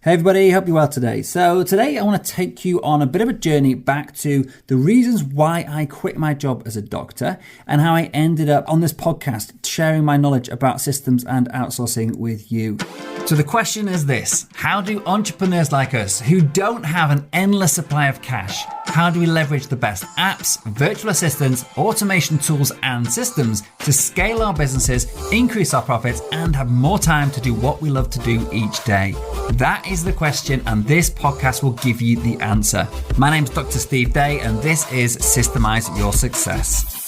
Hey everybody, hope you're well today. So today I want to take you on a bit of a journey back to the reasons why I quit my job as a doctor and how I ended up on this podcast sharing my knowledge about systems and outsourcing with you. So the question is this: how do entrepreneurs like us who don't have an endless supply of cash, how do we leverage the best apps, virtual assistants, automation tools and systems to scale our businesses, increase our profits and have more time to do what we love to do each day? That is the question, and this podcast will give you the answer. My name's Dr. Steve Day and this is Systemize Your Success.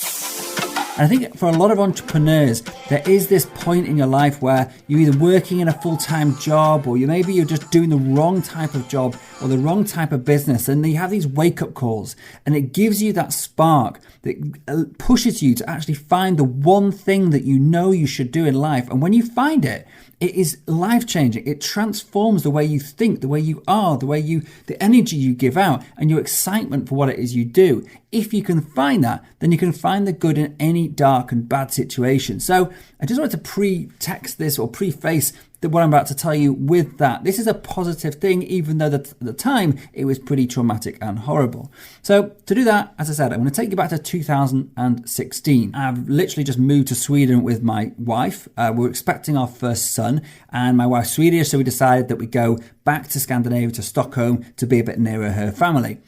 And I think for a lot of entrepreneurs, there is this point in your life where you're either working in a full-time job or maybe you're just doing the wrong type of job or the wrong type of business, and you have these wake-up calls and it gives you that spark that pushes you to actually find the one thing that you know you should do in life. And when you find it, it is life-changing. It transforms the way you think, the way you are, the energy you give out, and your excitement for what it is you do. If you can find that, then you can find the good in any dark and bad situation. So I just wanted to pre-text this or preface what I'm about to tell you with that. This is a positive thing, even though at the time it was pretty traumatic and horrible. So to do that, as I said, I'm going to take you back to 2016. I've literally just moved to Sweden with my wife. We're expecting our first son, and my wife's Swedish, so we decided that we'd go back to Scandinavia, to Stockholm, to be a bit nearer her family.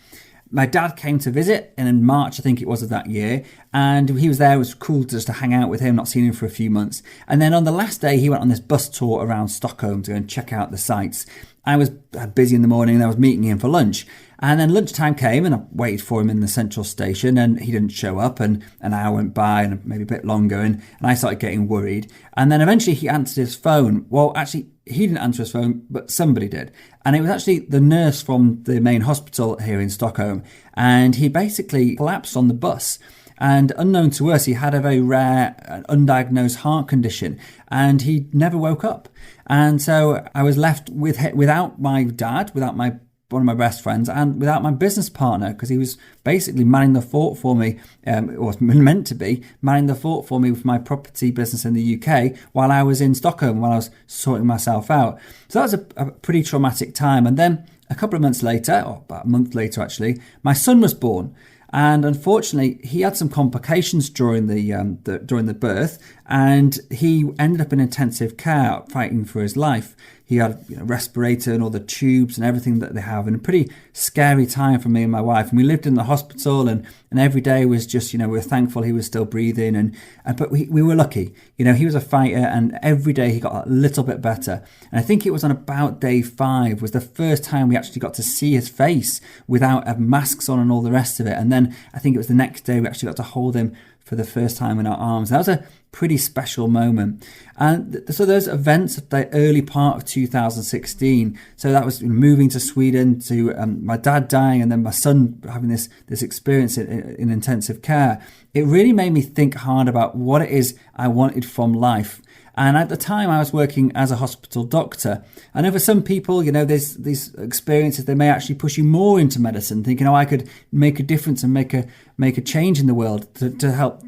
My dad came to visit in March, I think it was, of that year, and he was there. It was cool just to hang out with him, not seen him for a few months. And then on the last day, he went on this bus tour around Stockholm to go and check out the sights. I was busy in the morning and I was meeting him for lunch. And then lunchtime came and I waited for him in the central station and he didn't show up, and an hour went by and maybe a bit longer, and I started getting worried. And then eventually he answered his phone. Well, actually, he didn't answer his phone, but somebody did. And it was actually the nurse from the main hospital here in Stockholm. And he basically collapsed on the bus. And unknown to us, he had a very rare undiagnosed heart condition and he never woke up. And so I was left without my dad, without one of my best friends, and without my business partner, because he was basically manning the fort for me, or was meant to be manning the fort for me with my property business in the UK while I was in Stockholm, while I was sorting myself out. So that was a pretty traumatic time. And then a couple of months later, or about a month later actually, my son was born. And unfortunately, he had some complications during the birth, and he ended up in intensive care fighting for his life. He had a respirator and all the tubes and everything that they have, and a pretty scary time for me and my wife. And we lived in the hospital, and every day was just, we were thankful he was still breathing, but we were lucky. He was a fighter, and every day he got a little bit better. And I think it was on about day 5 was the first time we actually got to see his face without masks on and all the rest of it. And then I think it was the next day we actually got to hold him for the first time in our arms. That was a pretty special moment. And so those events of the early part of 2016, so that was moving to Sweden, to my dad dying, and then my son having this experience in intensive care, it really made me think hard about what it is I wanted from life. And at the time I was working as a hospital doctor. I know for some people, there's these experiences, they may actually push you more into medicine, thinking, I could make a difference and make a change in the world to help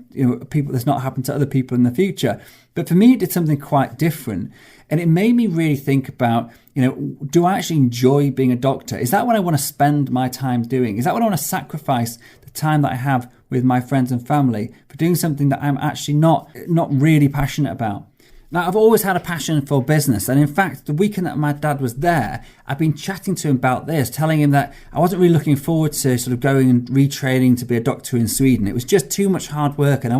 people that's not happened to other people in the future. But for me, it did something quite different. And it made me really think about, do I actually enjoy being a doctor? Is that what I want to spend my time doing? Is that what I want to sacrifice the time that I have with my friends and family for doing something that I'm actually not really passionate about? Now, I've always had a passion for business. And in fact, the weekend that my dad was there, I've been chatting to him about this, telling him that I wasn't really looking forward to sort of going and retraining to be a doctor in Sweden. It was just too much hard work and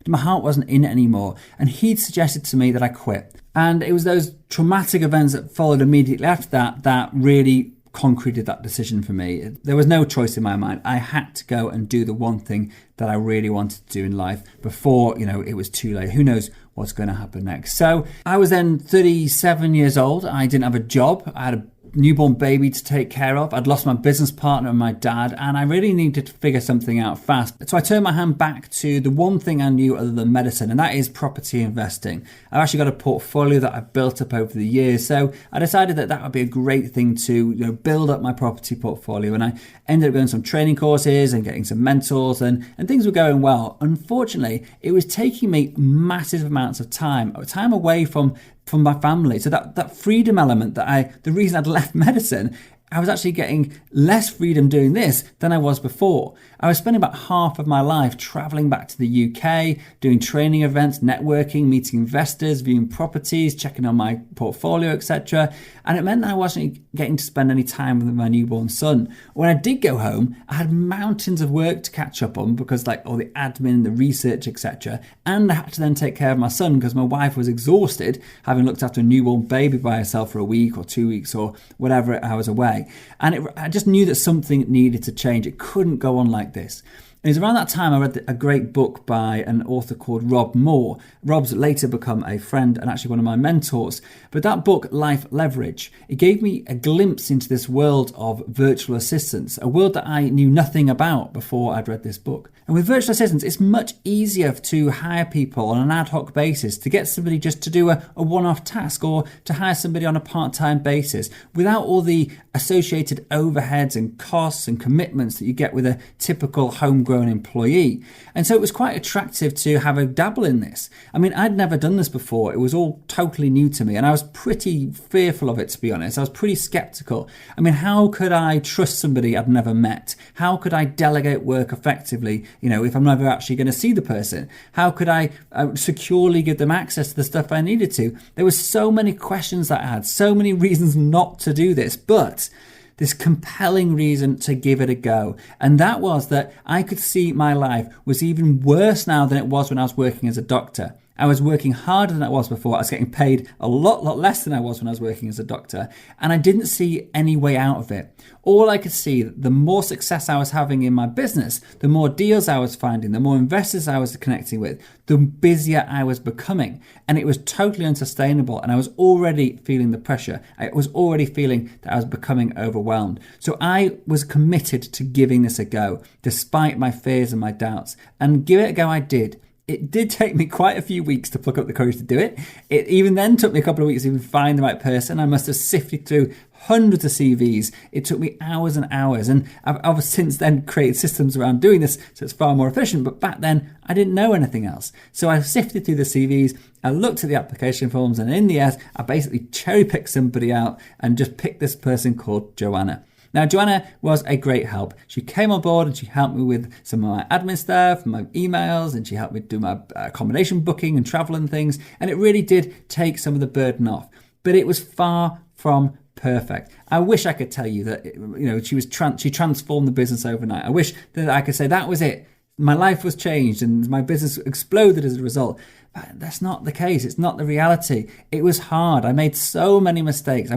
my heart wasn't in it anymore. And he'd suggested to me that I quit. And it was those traumatic events that followed immediately after that really concreted that decision for me. There was no choice in my mind. I had to go and do the one thing that I really wanted to do in life before, it was too late. Who knows what's going to happen next? So I was then 37 years old. I didn't have a job. I had a newborn baby to take care of. I'd lost my business partner and my dad, and I really needed to figure something out fast. So I turned my hand back to the one thing I knew other than medicine, and that is property investing. I've actually got a portfolio that I've built up over the years, so I decided that would be a great thing to build up my property portfolio. And I ended up going some training courses and getting some mentors, and things were going well. Unfortunately, it was taking me massive amounts of time away from from my family. So that freedom element the reason I'd left medicine, I was actually getting less freedom doing this than I was before. I was spending about half of my life traveling back to the UK, doing training events, networking, meeting investors, viewing properties, checking on my portfolio, etc. And it meant that I wasn't getting to spend any time with my newborn son. When I did go home, I had mountains of work to catch up on because like all the admin, the research, etc. And I had to then take care of my son because my wife was exhausted, having looked after a newborn baby by herself for a week or 2 weeks or whatever I was away. And I just knew that something needed to change. It couldn't go on like this. And it was around that time I read a great book by an author called Rob Moore. Rob's later become a friend and actually one of my mentors. But that book, Life Leverage, it gave me a glimpse into this world of virtual assistants, a world that I knew nothing about before I'd read this book. And with virtual assistants, it's much easier to hire people on an ad hoc basis, to get somebody just to do a one-off task or to hire somebody on a part-time basis without all the associated overheads and costs and commitments that you get with a typical homegrown employee. And so it was quite attractive to have a dabble in this. I mean, I'd never done this before. It was all totally new to me and I was pretty fearful of it, to be honest. I was pretty skeptical. I mean, how could I trust somebody I'd never met? How could I delegate work effectively, if I'm never actually going to see the person? How could I securely give them access to the stuff I needed to? There were so many questions that I had, so many reasons not to do this, but this compelling reason to give it a go. And that was that I could see my life was even worse now than it was when I was working as a doctor. I was working harder than I was before. I was getting paid a lot less than I was when I was working as a doctor. And I didn't see any way out of it. All I could see, the more success I was having in my business, the more deals I was finding, the more investors I was connecting with, the busier I was becoming. And it was totally unsustainable. And I was already feeling the pressure. I was already feeling that I was becoming overwhelmed. So I was committed to giving this a go, despite my fears and my doubts. And give it a go I did. It did take me quite a few weeks to pluck up the courage to do it. It even then took me a couple of weeks to even find the right person. I must have sifted through hundreds of CVs. It took me hours and hours. And I've since then created systems around doing this so it's far more efficient. But back then, I didn't know anything else. So I sifted through the CVs. I looked at the application forms. And in the end, I basically cherry-picked somebody out and just picked this person called Joanna. Now, Joanna was a great help. She came on board and she helped me with some of my admin stuff, my emails, and she helped me do my accommodation booking and travel and things. And it really did take some of the burden off. But it was far from perfect. I wish I could tell you that, she transformed the business overnight. I wish that I could say that was it. My life was changed and my business exploded as a result. But that's not the case. It's not the reality. It was hard. I made so many mistakes. I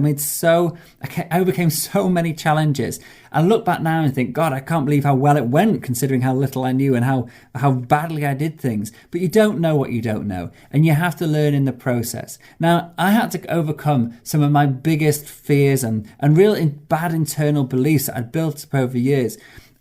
overcame so many challenges. I look back now and think, God, I can't believe how well it went considering how little I knew and how badly I did things. But you don't know what you don't know. And you have to learn in the process. Now, I had to overcome some of my biggest fears and real bad internal beliefs that I'd built up over years.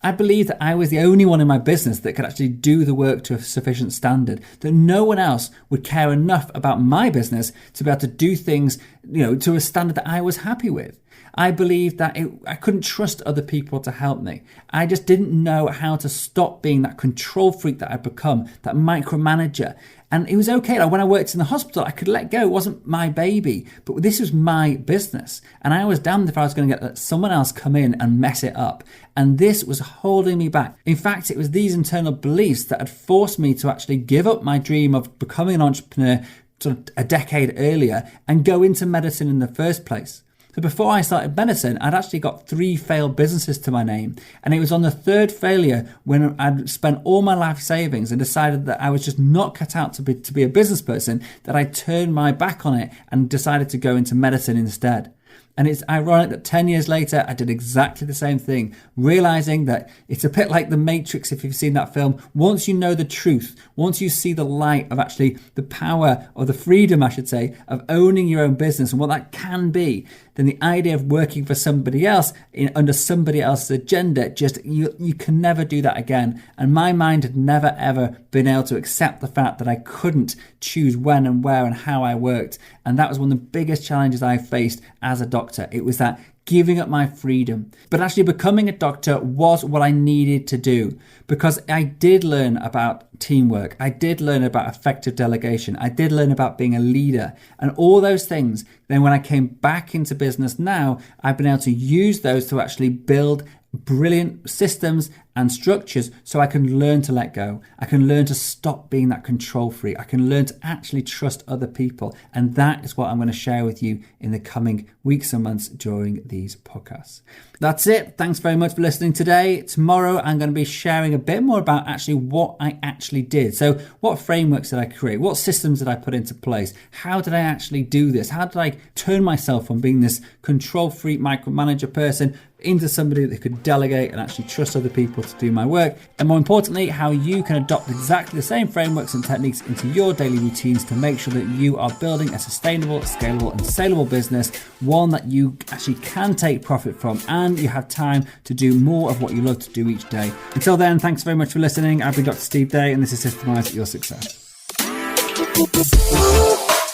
I believed that I was the only one in my business that could actually do the work to a sufficient standard, that no one else would care enough about my business to be able to do things, to a standard that I was happy with. I believed that I couldn't trust other people to help me. I just didn't know how to stop being that control freak that I'd become, that micromanager. And it was okay. Like when I worked in the hospital, I could let go. It wasn't my baby, but this was my business. And I was damned if I was going to let someone else come in and mess it up. And this was holding me back. In fact, it was these internal beliefs that had forced me to actually give up my dream of becoming an entrepreneur sort of a decade earlier and go into medicine in the first place. So before I started medicine, I'd actually got 3 failed businesses to my name. And it was on the 3rd failure when I'd spent all my life savings and decided that I was just not cut out to be a business person, that I turned my back on it and decided to go into medicine instead. And it's ironic that 10 years later, I did exactly the same thing, realizing that it's a bit like The Matrix, if you've seen that film. Once you know the truth, once you see the light of actually the power or the freedom, I should say, of owning your own business and what that can be, then the idea of working for somebody else under somebody else's agenda, you can never do that again. And my mind had never, ever been able to accept the fact that I couldn't choose when and where and how I worked. And that was one of the biggest challenges I faced as a doctor. It was that giving up my freedom. But actually becoming a doctor was what I needed to do, because I did learn about teamwork. I did learn about effective delegation. I did learn about being a leader and all those things. Then when I came back into business now, I've been able to use those to actually build brilliant systems and structures so I can learn to let go. I can learn to stop being that control freak. I can learn to actually trust other people. And that is what I'm going to share with you in the coming weeks and months during these podcasts. That's it. Thanks very much for listening today. Tomorrow, I'm going to be sharing a bit more about actually what I actually did. So what frameworks did I create? What systems did I put into place? How did I actually do this? How did I turn myself from being this control freak micromanager person into somebody that could delegate and actually trust other people to do my work? And more importantly, how you can adopt exactly the same frameworks and techniques into your daily routines to make sure that you are building a sustainable, scalable and saleable business, one that you actually can take profit from and you have time to do more of what you love to do each day. Until then, thanks very much for listening. I've been Dr. Steve Day and this is Systemize Your Success.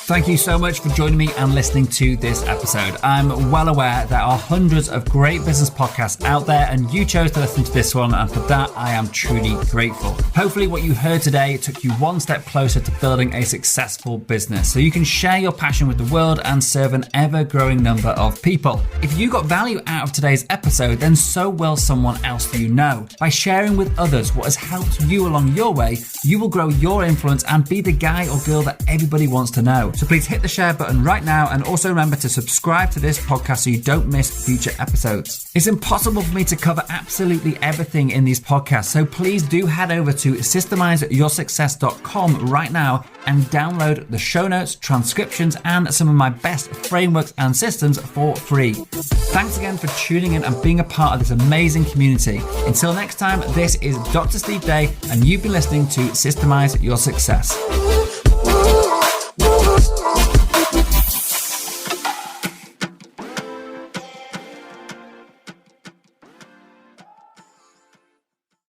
Thank you so much for joining me and listening to this episode. I'm well aware there are hundreds of great business podcasts out there and you chose to listen to this one, and for that I am truly grateful. Hopefully what you heard today took you one step closer to building a successful business so you can share your passion with the world and serve an ever-growing number of people. If you got value out of today's episode, then so will someone else you know. By sharing with others what has helped you along your way, you will grow your influence and be the guy or girl that everybody wants to know. So please hit the share button right now and also remember to subscribe to this podcast so you don't miss future episodes. It's impossible for me to cover absolutely everything in these podcasts, so please do head over to systemizeyoursuccess.com right now and download the show notes, transcriptions, and some of my best frameworks and systems for free. Thanks again for tuning in and being a part of this amazing community. Until next time, this is Dr. Steve Day, and you've been listening to Systemize Your Success.